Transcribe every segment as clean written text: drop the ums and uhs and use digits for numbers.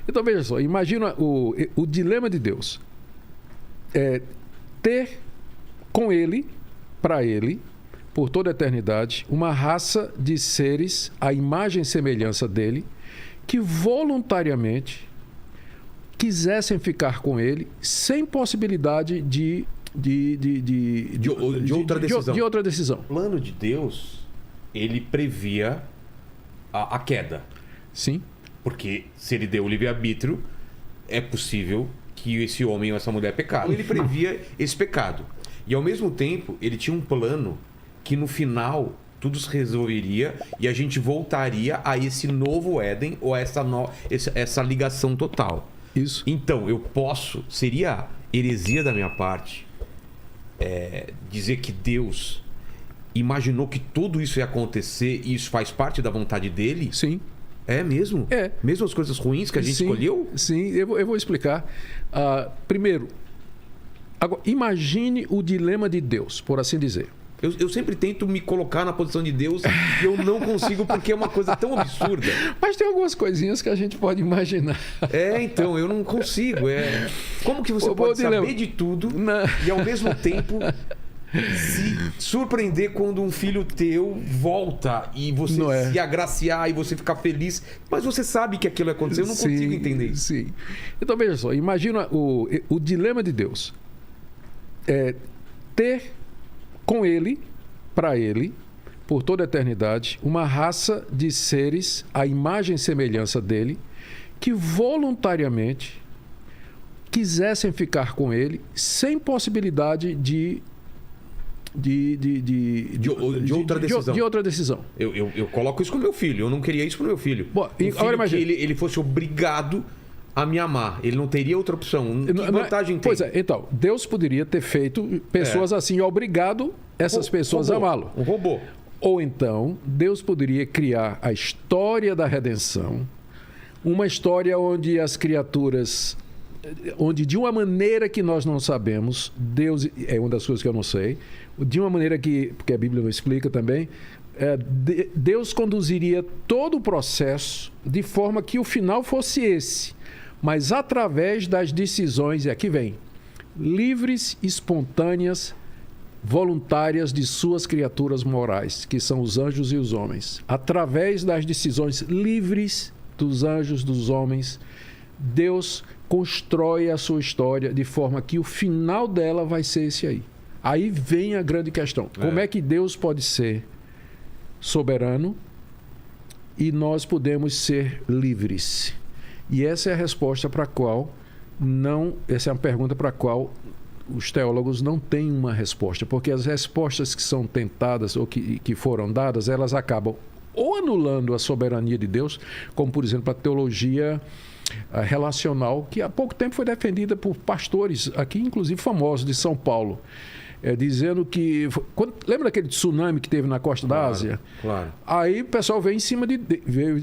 Então, veja só, imagina o dilema de Deus. Ter com ele, para ele, por toda a eternidade, uma raça de seres à imagem e semelhança dele, que voluntariamente quisessem ficar com ele, sem possibilidade de outra decisão. O plano de Deus, ele previa a queda. Sim. Porque se ele deu o livre-arbítrio, é possível que esse homem ou essa mulher pecasse. Ele previa esse pecado. E ao mesmo tempo, ele tinha um plano que no final tudo se resolveria e a gente voltaria a esse novo Éden ou a essa ligação total. Isso. Então, seria heresia da minha parte dizer que Deus imaginou que tudo isso ia acontecer e isso faz parte da vontade dele? Sim. É mesmo? É. Mesmo as coisas ruins que a gente escolheu? Sim, eu vou explicar. Primeiro, agora, imagine o dilema de Deus, por assim dizer. Eu sempre tento me colocar na posição de Deus e eu não consigo porque é uma coisa tão absurda. Mas tem algumas coisinhas que a gente pode imaginar. Então, eu não consigo. Como que você pode saber de tudo e ao mesmo tempo se surpreender quando um filho teu volta e você se agraciar e você ficar feliz, mas você sabe que aquilo aconteceu? Eu não consigo entender isso. Sim. Então, veja só, imagina o dilema de Deus. Ter com ele, para ele, por toda a eternidade, uma raça de seres à imagem e semelhança dele, que voluntariamente quisessem ficar com ele, sem possibilidade de outra decisão. Eu coloco isso com meu filho. Eu não queria isso pro meu filho. Bom, agora imagina que ele fosse obrigado a me amar. Ele não teria outra opção. Que vantagem tem? Pois é, então, Deus poderia ter feito pessoas assim, obrigado essas pessoas a amá-lo. Um robô. Ou então, Deus poderia criar a história da redenção, uma história onde as criaturas, onde de uma maneira que nós não sabemos, Deus, é uma das coisas que eu não sei, de uma maneira porque a Bíblia não explica também, Deus conduziria todo o processo de forma que o final fosse esse, mas através das decisões, e aqui vem, livres, espontâneas, voluntárias de suas criaturas morais, que são os anjos e os homens. Através das decisões livres dos anjos, dos homens, Deus constrói a sua história de forma que o final dela vai ser esse aí. Aí vem a grande questão. Como é que Deus pode ser soberano e nós podemos ser livres? E essa é a resposta para a qual essa é uma pergunta para a qual os teólogos não têm uma resposta, porque as respostas que são tentadas ou que foram dadas, elas acabam ou anulando a soberania de Deus, como por exemplo a teologia relacional, que há pouco tempo foi defendida por pastores aqui, inclusive famosos de São Paulo, dizendo que... Lembra daquele tsunami que teve na costa da Ásia? Claro. Aí o pessoal veio em cima de...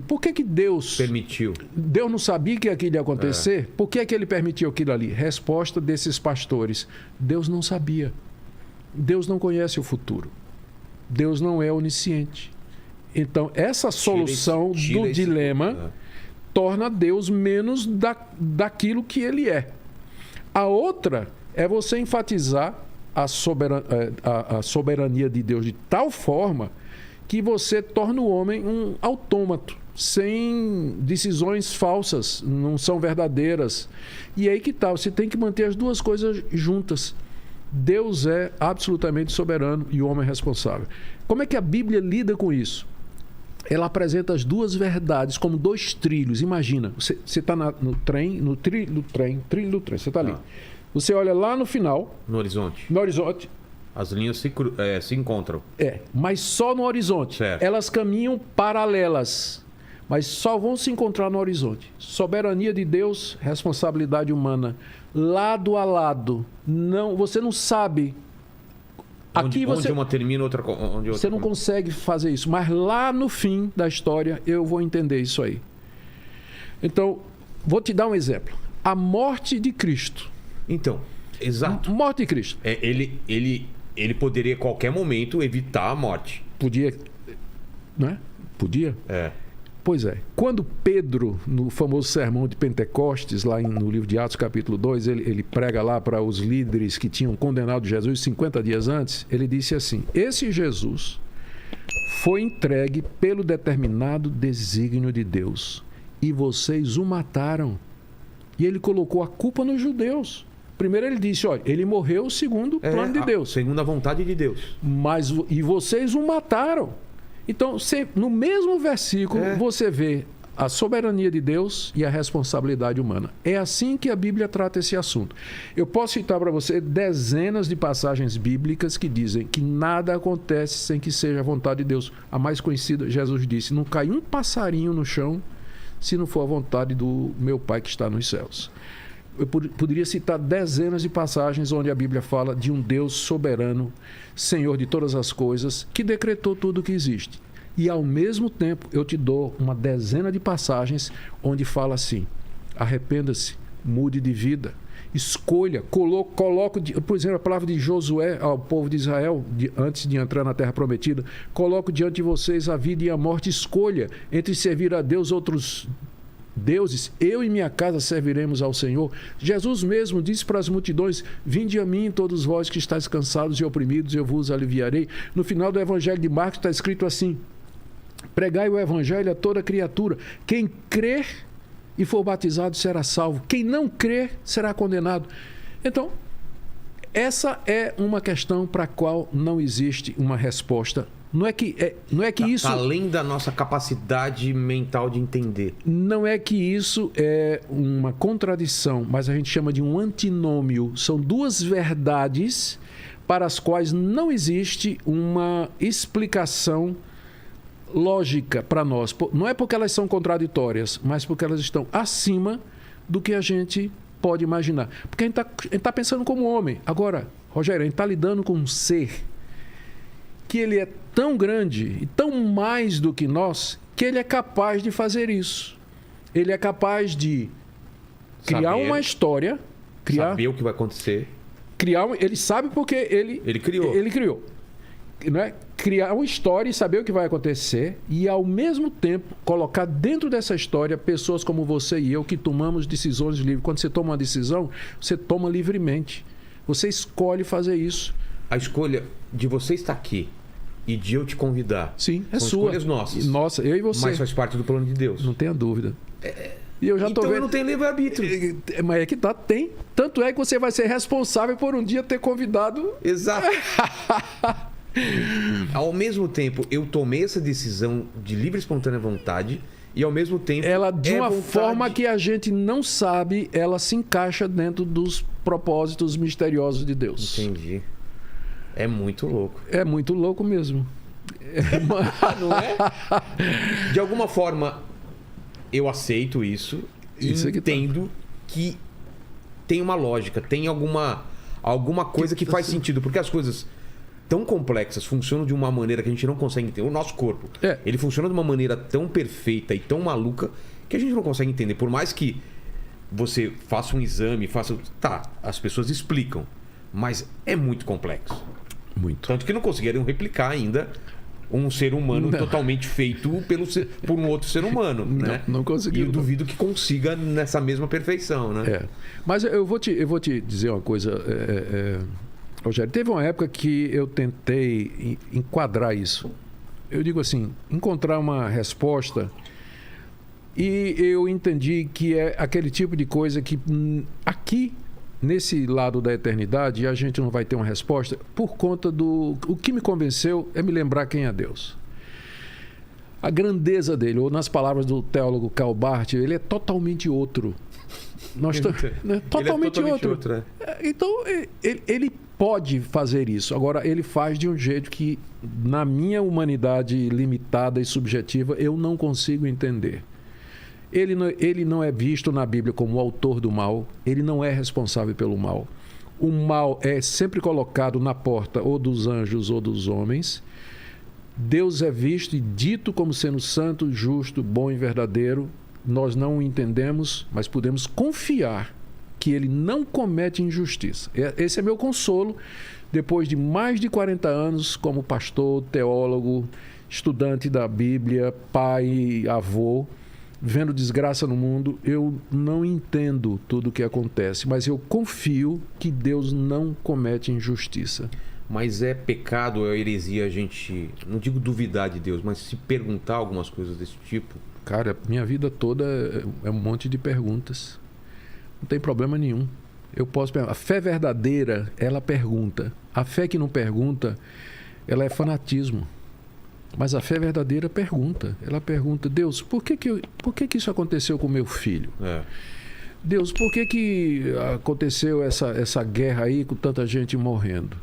Por que Deus... permitiu? Deus não sabia que aquilo ia acontecer? Por que ele permitiu aquilo ali? Resposta desses pastores: Deus não sabia. Deus não conhece o futuro. Deus não é onisciente. Então, essa solução do dilema torna Deus menos daquilo que ele é. A outra é você enfatizar a soberania de Deus de tal forma que você torna o homem um autômato, sem decisões falsas, não são verdadeiras. E aí que tá, você tem que manter as duas coisas juntas. Deus é absolutamente soberano e o homem é responsável. Como é que a Bíblia lida com isso? Ela apresenta as duas verdades como dois trilhos. Imagina, você está no trilho do trem, você está ali. Você olha lá no final... No horizonte. As linhas se encontram. Mas só no horizonte. Certo. Elas caminham paralelas, mas só vão se encontrar no horizonte. Soberania de Deus, responsabilidade humana. Lado a lado. Você não sabe... Onde uma termina, onde outra você não consegue fazer isso. Mas lá no fim da história, eu vou entender isso aí. Então, vou te dar um exemplo. A morte de Cristo. Então, exato. Morte de Cristo. Ele poderia, a qualquer momento, evitar a morte. Podia, né? Podia. Pois é. Quando Pedro, no famoso sermão de Pentecostes, lá no livro de Atos, capítulo 2, ele prega lá para os líderes que tinham condenado Jesus 50 dias antes, ele disse assim: esse Jesus foi entregue pelo determinado desígnio de Deus e vocês o mataram. E ele colocou a culpa nos judeus. Primeiro ele disse, olha, ele morreu segundo o plano de Deus. Segundo a vontade de Deus. E vocês o mataram. Então, no mesmo versículo, você vê a soberania de Deus e a responsabilidade humana. É assim que a Bíblia trata esse assunto. Eu posso citar para você dezenas de passagens bíblicas que dizem que nada acontece sem que seja a vontade de Deus. A mais conhecida, Jesus disse, não cai um passarinho no chão se não for a vontade do meu Pai que está nos céus. Eu poderia citar dezenas de passagens onde a Bíblia fala de um Deus soberano, Senhor de todas as coisas, que decretou tudo o que existe. E, ao mesmo tempo, eu te dou uma dezena de passagens onde fala assim: arrependa-se, mude de vida, escolha, coloque, por exemplo, a palavra de Josué ao povo de Israel, antes de entrar na Terra Prometida: coloco diante de vocês a vida e a morte, escolha entre servir a Deus outros deuses, eu e minha casa serviremos ao Senhor. Jesus mesmo disse para as multidões: vinde a mim todos vós que estáis cansados e oprimidos, eu vos aliviarei. No final do Evangelho de Marcos está escrito assim: pregai o Evangelho a toda criatura, quem crer e for batizado será salvo, quem não crer será condenado. Então, essa é uma questão para a qual não existe uma resposta. Não é que isso... além da nossa capacidade mental de entender. Não é que isso é uma contradição, mas a gente chama de um antinômio. São duas verdades para as quais não existe uma explicação lógica para nós. Não é porque elas são contraditórias, mas porque elas estão acima do que a gente pode imaginar. Porque a gente está pensando como homem. Agora, Rogério, a gente está lidando com um ser que ele é tão grande e tão mais do que nós, que ele é capaz de fazer isso. Ele é capaz de criar uma história, saber o que vai acontecer. Ele sabe porque ele criou. Não é? Criar uma história e saber o que vai acontecer e, ao mesmo tempo, colocar dentro dessa história pessoas como você e eu que tomamos decisões livres. Quando você toma uma decisão, você toma livremente. Você escolhe fazer isso. A escolha de você estar aqui e de eu te convidar. Sim, é são sua. Escolhas nossas. Nossa, eu e você. Mas faz parte do plano de Deus. Não tenha dúvida. E eu já então tô vendo... eu não tenho livre-arbítrio. Mas é que tá, tem. Tanto é que você vai ser responsável por um dia ter convidado... Exato. Ao mesmo tempo, eu tomei essa decisão de livre e espontânea vontade e, ao mesmo tempo... ela, de uma forma que a gente não sabe, ela se encaixa dentro dos propósitos misteriosos de Deus. Entendi. É muito louco. É muito louco mesmo. Não é? De alguma forma, eu aceito isso e entendo que tem uma lógica, tem alguma coisa que faz sentido. Porque as coisas tão complexas funcionam de uma maneira que a gente não consegue entender. O nosso corpo, ele funciona de uma maneira tão perfeita e tão maluca que a gente não consegue entender. Por mais que você faça um exame, as pessoas explicam. Mas é muito complexo. Muito. Tanto que não conseguiram replicar ainda um ser humano totalmente feito por um outro ser humano. Né? Não conseguiram. E eu duvido que consiga nessa mesma perfeição. Né? Mas eu vou te dizer uma coisa, Rogério. Teve uma época que eu tentei enquadrar isso. Eu digo assim, encontrar uma resposta, e eu entendi que é aquele tipo de coisa que aqui, nesse lado da eternidade, a gente não vai ter uma resposta por conta do... O que me convenceu é me lembrar quem é Deus. A grandeza dele, ou nas palavras do teólogo Karl Barth, ele é totalmente outro. Totalmente outro. Então, ele pode fazer isso. Agora, ele faz de um jeito que, na minha humanidade limitada e subjetiva, eu não consigo entender. Ele não é visto na Bíblia como o autor do mal. Ele não é responsável pelo mal. O mal é sempre colocado na porta ou dos anjos ou dos homens. Deus é visto e dito como sendo santo, justo, bom e verdadeiro. Nós não o entendemos, mas podemos confiar que ele não comete injustiça. Esse é meu consolo, depois de mais de 40 anos como pastor, teólogo, estudante da Bíblia, pai, avô, vendo desgraça no mundo, eu não entendo tudo o que acontece, mas eu confio que Deus não comete injustiça. Mas é pecado, é heresia a gente, não digo duvidar de Deus, mas se perguntar algumas coisas desse tipo? Cara, minha vida toda é um monte de perguntas. Não tem problema nenhum. Eu posso perguntar. A fé verdadeira, ela pergunta. A fé que não pergunta, ela é fanatismo. Mas a fé verdadeira pergunta. Ela pergunta: Deus, por que isso aconteceu com meu filho? Deus, por que aconteceu essa guerra aí com tanta gente morrendo?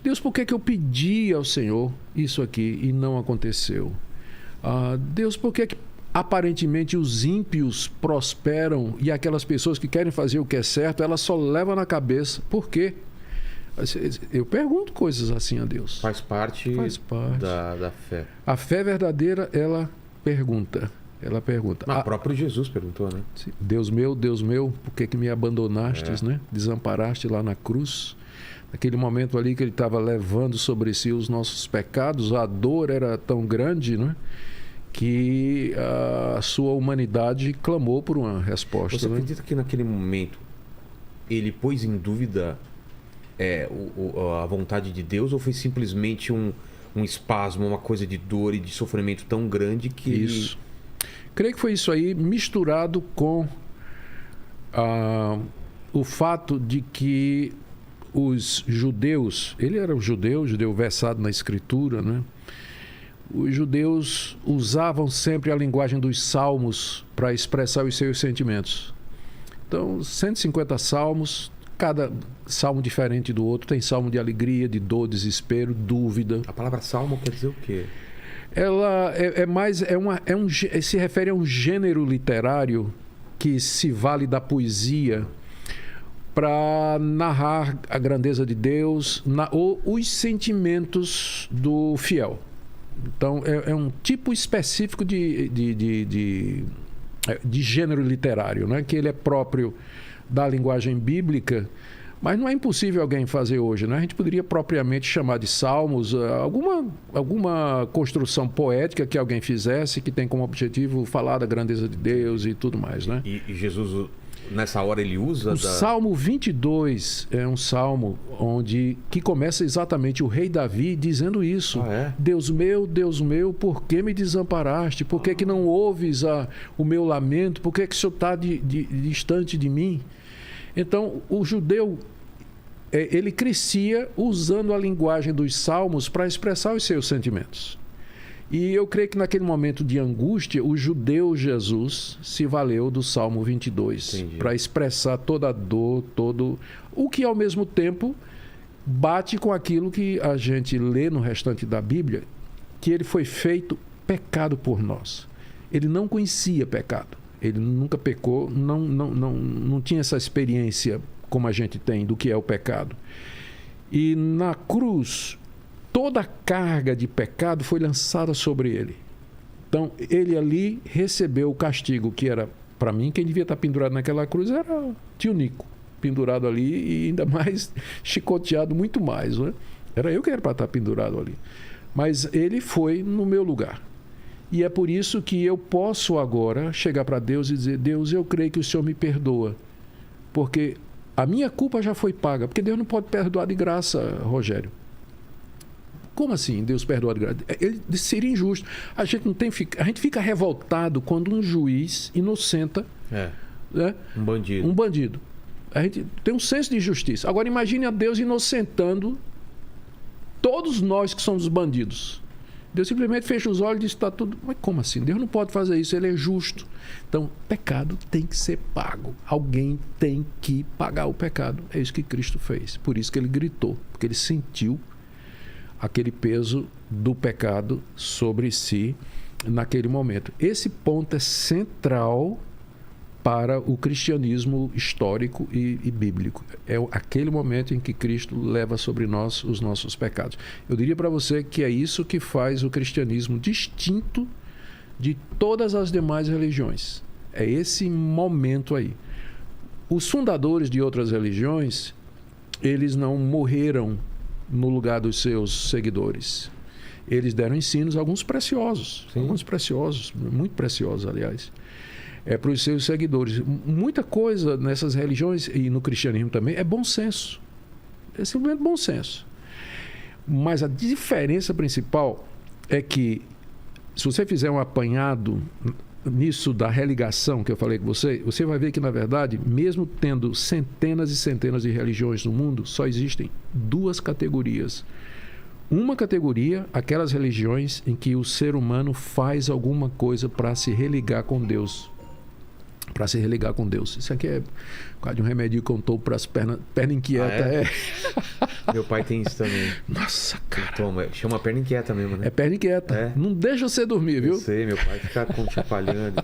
Deus, por que eu pedi ao Senhor isso aqui e não aconteceu? Deus, por que aparentemente os ímpios prosperam e aquelas pessoas que querem fazer o que é certo, elas só levam na cabeça? Por quê? Eu pergunto coisas assim a Deus. Faz parte da fé. A fé verdadeira, ela pergunta. Ela pergunta. O próprio Jesus perguntou, né? Deus meu, por que me abandonastes, né? Desamparaste lá na cruz? Naquele momento ali que ele estava levando sobre si os nossos pecados, a dor era tão grande, né? Que a sua humanidade clamou por uma resposta. Você acredita que naquele momento ele pôs em dúvida a vontade de Deus, ou foi simplesmente um espasmo, uma coisa de dor e de sofrimento tão grande que... Isso. Creio que foi isso aí, misturado com o fato de que os judeus, ele era um judeu versado na Escritura, né? Os judeus usavam sempre a linguagem dos salmos para expressar os seus sentimentos. Então, 150 salmos, cada salmo diferente do outro. Tem salmo de alegria, de dor, desespero, dúvida. A palavra salmo quer dizer o quê? Ela se refere a um gênero literário que se vale da poesia para narrar a grandeza de Deus ou os sentimentos do fiel. Então, é um tipo específico de gênero literário, né? Que ele é próprio da linguagem bíblica, mas não é impossível alguém fazer hoje, né? A gente poderia propriamente chamar de salmos alguma construção poética que alguém fizesse, que tem como objetivo falar da grandeza de Deus e tudo mais, né? E Jesus, nessa hora, ele usa... O Salmo 22 é um salmo que começa exatamente o rei Davi dizendo isso. Deus meu, por que me desamparaste? Por que não ouves o meu lamento? Por que o Senhor está distante de mim? Então, o judeu, ele crescia usando a linguagem dos salmos para expressar os seus sentimentos. E eu creio que naquele momento de angústia, o judeu Jesus se valeu do Salmo 22 para expressar toda a dor, o que ao mesmo tempo bate com aquilo que a gente lê no restante da Bíblia, que ele foi feito pecado por nós. Ele não conhecia pecado, ele nunca pecou, não tinha essa experiência como a gente tem do que é o pecado. E na cruz, toda a carga de pecado foi lançada sobre ele. Então, ele ali recebeu o castigo que era, para mim, quem devia estar pendurado naquela cruz era tio Nico, pendurado ali e ainda mais chicoteado muito mais, né? Era eu que era para estar pendurado ali. Mas ele foi no meu lugar. E é por isso que eu posso agora chegar para Deus e dizer: Deus, eu creio que o Senhor me perdoa, porque a minha culpa já foi paga. Porque Deus não pode perdoar de graça, Rogério. Como assim Deus perdoa de graça? Ele seria injusto. A gente fica revoltado quando um juiz inocenta né? Um bandido. A gente tem um senso de justiça. Agora imagine a Deus inocentando todos nós que somos bandidos. Deus simplesmente fecha os olhos e diz: está tudo... Mas como assim? Deus não pode fazer isso, ele é justo. Então, pecado tem que ser pago. Alguém tem que pagar o pecado. É isso que Cristo fez. Por isso que ele gritou, porque ele sentiu aquele peso do pecado sobre si naquele momento. Esse ponto é central para o cristianismo histórico e bíblico. É aquele momento em que Cristo leva sobre nós os nossos pecados. Eu diria para você que é isso que faz o cristianismo distinto de todas as demais religiões. É esse momento aí. Os fundadores de outras religiões, eles não morreram no lugar dos seus seguidores. eles deram ensinos, alguns preciosos, muito preciosos, aliás, para os seus seguidores. Muita coisa nessas religiões, e no cristianismo também, é bom senso. É simplesmente bom senso. Mas a diferença principal é que, se você fizer um apanhado nisso da religação que eu falei com você, você vai ver que, na verdade, mesmo tendo centenas e centenas de religiões no mundo, só existem duas categorias. Uma categoria, aquelas religiões em que o ser humano faz alguma coisa para se religar com Deus. Para se religar com Deus. Isso aqui é quase um remédio que contou para as pernas inquieta. Meu pai tem isso também. Nossa, cara. Toma, chama perna inquieta mesmo, né? É perna inquieta. Não deixa você dormir, viu? Eu sei, meu pai fica chacoalhando.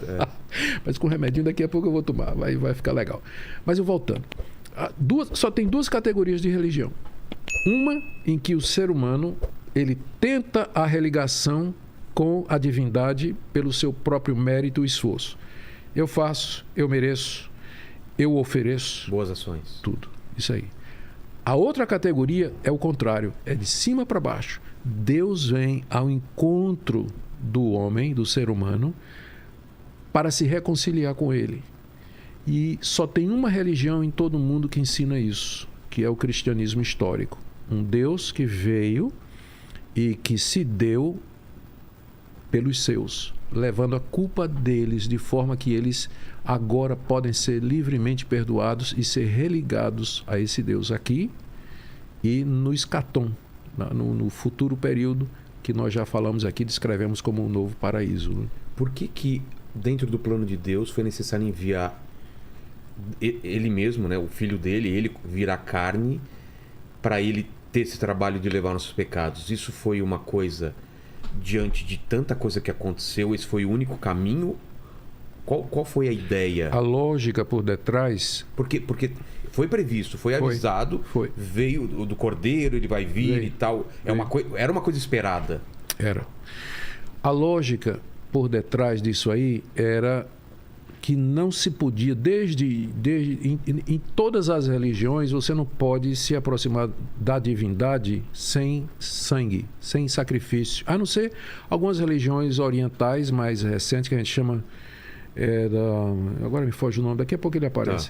Mas com o remedinho daqui a pouco eu vou tomar. Vai ficar legal. Mas eu voltando. Só tem duas categorias de religião. Uma em que o ser humano ele tenta a religação com a divindade pelo seu próprio mérito e esforço. Eu faço, eu mereço, eu ofereço. Boas ações. Tudo. Isso aí. A outra categoria é o contrário. É de cima para baixo. Deus vem ao encontro do homem, do ser humano, para se reconciliar com ele. E só tem uma religião em todo o mundo que ensina isso, que é o cristianismo histórico. Um Deus que veio e que se deu pelos seus, levando a culpa deles, de forma que eles agora podem ser livremente perdoados e ser religados a esse Deus aqui e no escatom, no futuro período que nós já falamos aqui, descrevemos como um novo paraíso. Né? Por que dentro do plano de Deus foi necessário enviar ele mesmo, né, o filho dele, ele virar carne, para ele ter esse trabalho de levar nossos pecados? Isso foi uma coisa diante de tanta coisa que aconteceu? Esse foi o único caminho? Qual foi a ideia? A lógica por detrás... Porque foi previsto, foi avisado, veio do Cordeiro, ele vai vir e tal. Era uma coisa esperada. Era. A lógica por detrás disso aí era que não se podia, em todas as religiões, você não pode se aproximar da divindade sem sangue, sem sacrifício. A não ser algumas religiões orientais mais recentes, que a gente chama... agora me foge o nome, daqui a pouco ele aparece.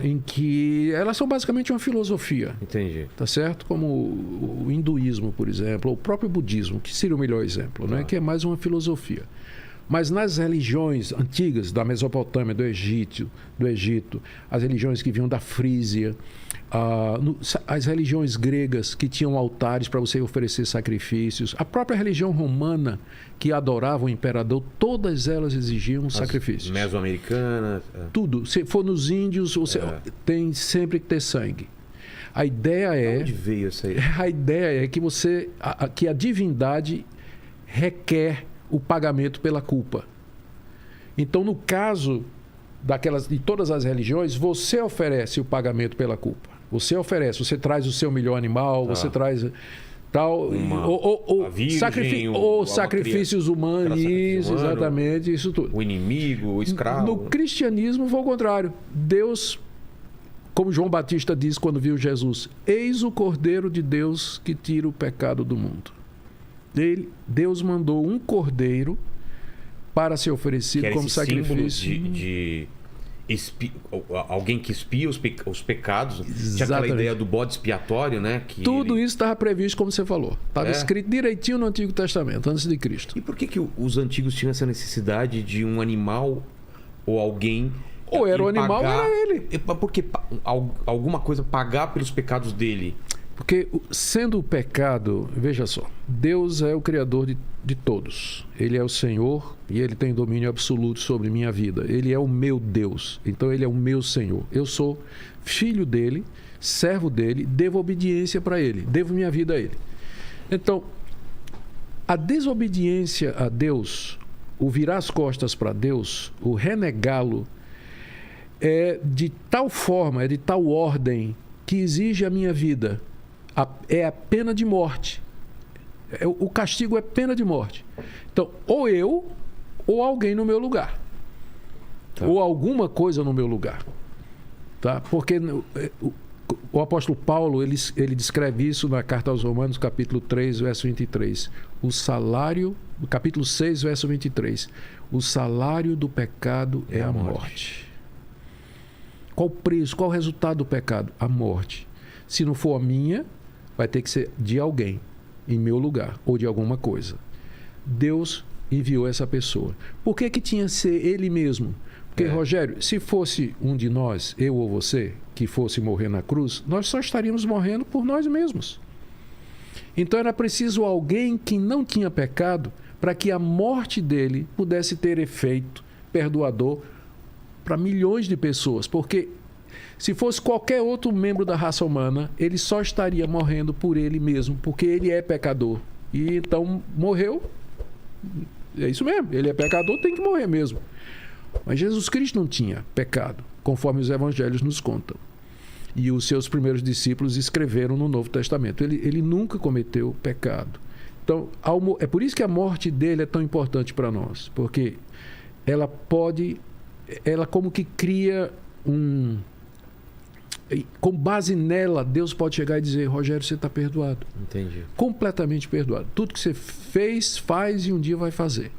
Em que elas são basicamente uma filosofia. Entendi. Tá certo? Como o hinduísmo, por exemplo, ou o próprio budismo, que seria o melhor exemplo, né? Que é mais uma filosofia. Mas nas religiões antigas da Mesopotâmia, do Egito, as religiões que vinham da Frísia, as religiões gregas que tinham altares para você oferecer sacrifícios, a própria religião romana que adorava o imperador, todas elas exigiam sacrifícios. Mesoamericanas. Tudo. Se for nos índios, tem sempre que ter sangue. A ideia é... De onde veio isso aí? A ideia é que que a divindade requer o pagamento pela culpa. Então, no caso de todas as religiões, você oferece o pagamento pela culpa. Você traz o seu melhor animal, você traz tal, sacrifícios humanos, exatamente, isso tudo. O inimigo, o escravo. No cristianismo foi o contrário. Deus, como João Batista diz quando viu Jesus, eis o Cordeiro de Deus que tira o pecado do mundo. Deus mandou um cordeiro para ser oferecido como sacrifício. De alguém que espia os pecados. Exatamente. Tinha aquela ideia do bode expiatório, né? Tudo isso estava previsto, como você falou. Estava escrito direitinho no Antigo Testamento, antes de Cristo. E por que os antigos tinham essa necessidade de um animal ou alguém... Ou era o animal ou era ele. Porque alguma coisa pagar pelos pecados dele... Porque, sendo o pecado, veja só, Deus é o Criador de todos. Ele é o Senhor e Ele tem domínio absoluto sobre minha vida. Ele é o meu Deus, então Ele é o meu Senhor. Eu sou filho dEle, servo dEle, devo obediência para Ele, devo minha vida a Ele. Então, a desobediência a Deus, o virar as costas para Deus, o renegá-lo, é de tal forma, é de tal ordem, que exige a minha vida. É a pena de morte. O castigo é pena de morte. Então, ou eu, ou alguém no meu lugar. Ou alguma coisa no meu lugar. Tá? Porque O apóstolo Paulo, ele descreve isso na carta aos Romanos, capítulo 3, verso 23. O salário, no capítulo 6, verso 23. O salário do pecado é a morte. Qual o preço, qual o resultado do pecado? A morte. Se não for a minha, vai ter que ser de alguém, em meu lugar, ou de alguma coisa. Deus enviou essa pessoa. Por que tinha que ser ele mesmo? Porque, Rogério, se fosse um de nós, eu ou você, que fosse morrer na cruz, nós só estaríamos morrendo por nós mesmos. Então era preciso alguém que não tinha pecado para que a morte dele pudesse ter efeito perdoador para milhões de pessoas. Porque se fosse qualquer outro membro da raça humana, ele só estaria morrendo por ele mesmo, porque ele é pecador. E então morreu. É isso mesmo, ele é pecador, tem que morrer mesmo. Mas Jesus Cristo não tinha pecado, conforme os evangelhos nos contam. E os seus primeiros discípulos escreveram no Novo Testamento. Ele nunca cometeu pecado. Então, é por isso que a morte dele é tão importante para nós. Porque ela como que cria com base nela, Deus pode chegar e dizer: Rogério, você está perdoado. Entendi. Completamente perdoado. Tudo que você fez, faz e um dia vai fazer.